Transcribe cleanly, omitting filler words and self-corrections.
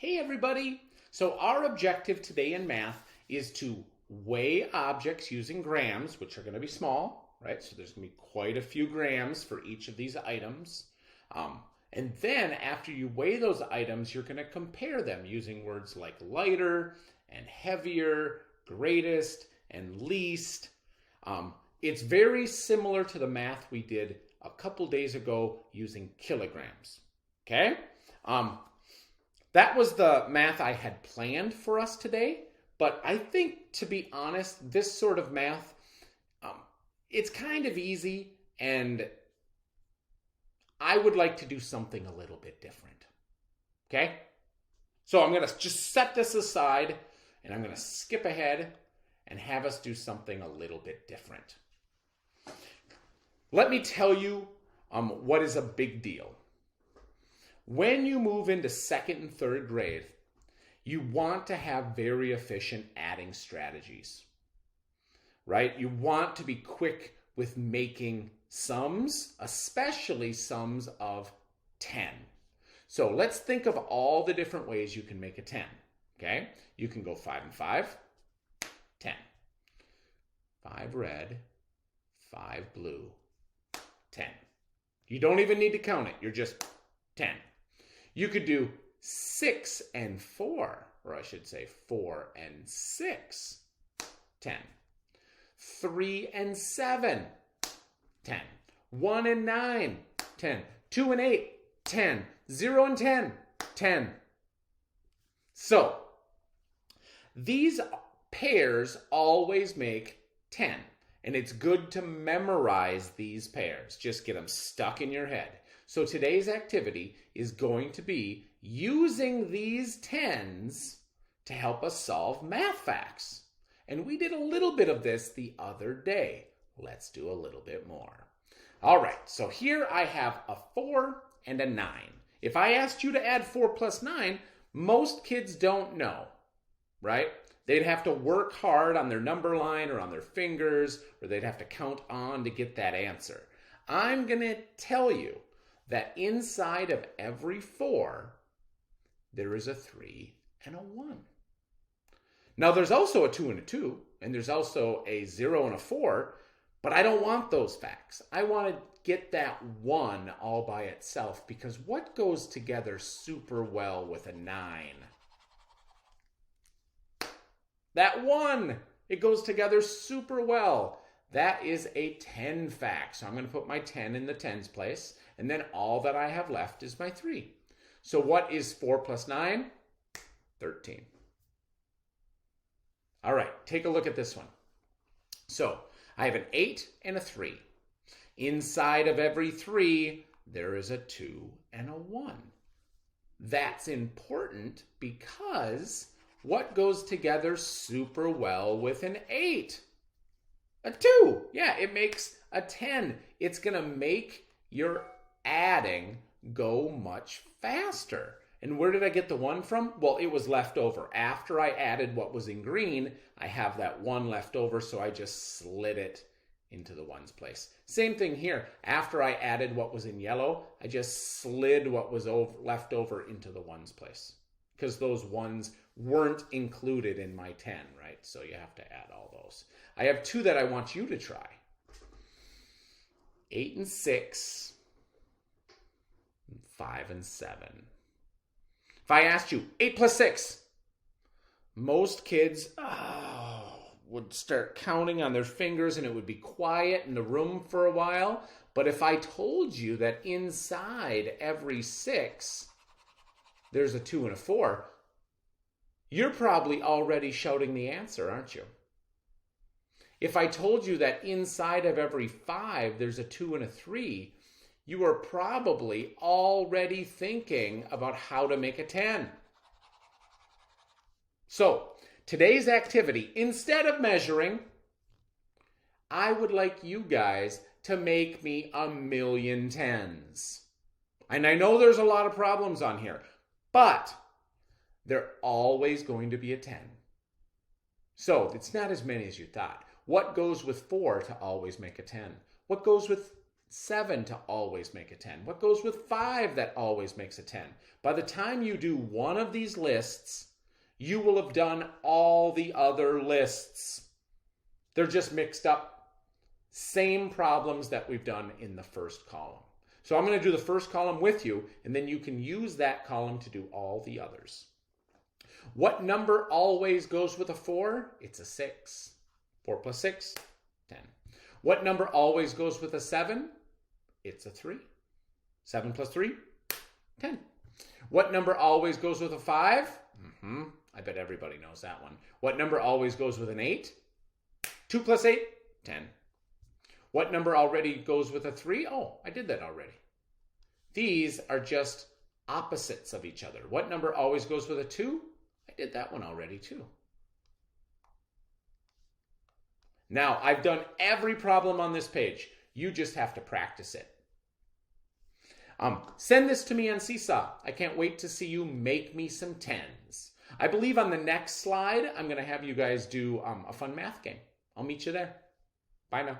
Hey everybody! So our objective today in math is to weigh objects using grams, which are going to be small, right? So there's going to be quite a few grams for each of these items. And then after you weigh those items, you're going to compare them using words like lighter and heavier, greatest and least. It's very similar to the math we did a couple days ago using kilograms, okay? That was the math I had planned for us today, but I think, to be honest, this sort of math, it's kind of easy, and I would like to do something a little bit different, okay? So I'm going to just set this aside, and I'm going to skip ahead and have us do something a little bit different. Let me tell you what is a big deal. When you move into second and third grade, you want to have very efficient adding strategies, right? You want to be quick with making sums, especially sums of 10. So let's think of all the different ways you can make a 10, okay? You can go 5 and 5, 10. 5 red, 5 blue, 10. You don't even need to count it. You're just 10. You could do 6 and 4, or I should say 4 and 6, 10. 3 and 7, 10. 1 and 9, 10. 2 and 8, 10. 0 and 10, 10. So, these pairs always make 10. And it's good to memorize these pairs. Just get them stuck in your head. So today's activity is going to be using these 10s to help us solve math facts. And we did a little bit of this the other day. Let's do a little bit more. All right, so here I have a 4 and a 9. If I asked you to add 4 plus 9, most kids don't know, right? They'd have to work hard on their number line or on their fingers, or they'd have to count on to get that answer. I'm going to tell you that inside of every 4, there is a 3 and a 1. Now, there's also a 2 and a 2, and there's also a 0 and a 4, but I don't want those facts. I want to get that 1 all by itself, because what goes together super well with a 9? That 1, it goes together super well. That is a 10 fact. So I'm going to put my 10 in the tens place. And then all that I have left is my 3. So what is 4 plus 9? 13. All right, take a look at this one. So I have an 8 and a 3. Inside of every 3, there is a 2 and a 1. That's important because what goes together super well with an 8? A 2. Yeah, it makes a 10. It's going to make your adding go much faster. And where did I get the 1 from? Well, it was left over. After I added what was in green, I have that 1 left over, so I just slid it into the 1's place. Same thing here. After I added what was in yellow, I just slid what was left over into the 1's place, because those 1's weren't included in my 10, right? So you have to add all those. I have 2 that I want you to try. 8 and 6, and 5 and 7. If I asked you 8 plus 6, most kids would start counting on their fingers, and it would be quiet in the room for a while. But if I told you that inside every 6, there's a 2 and a 4, you're probably already shouting the answer, aren't you? If I told you that inside of every 5, there's a 2 and a 3, you are probably already thinking about how to make a 10. So, today's activity, instead of measuring, I would like you guys to make me a million 10s. And I know there's a lot of problems on here, but they're always going to be a 10. So it's not as many as you thought. What goes with 4 to always make a 10? What goes with 7 to always make a 10? What goes with 5 that always makes a 10? By the time you do one of these lists, you will have done all the other lists. They're just mixed up. Same problems that we've done in the first column. So I'm going to do the first column with you, and then you can use that column to do all the others. What number always goes with a 4? It's a 6. 4 plus 6, 10. What number always goes with a 7? It's a 3. 7 plus 3, 10. What number always goes with a 5? I bet everybody knows that one. What number always goes with an 8? 2 plus 8, 10. What number already goes with a 3? Oh, I did that already. These are just opposites of each other. What number always goes with a 2? I did that one already too. Now, I've done every problem on this page. You just have to practice it. Send this to me on Seesaw. I can't wait to see you make me some 10s. I believe on the next slide, I'm going to have you guys do a fun math game. I'll meet you there. Bye now.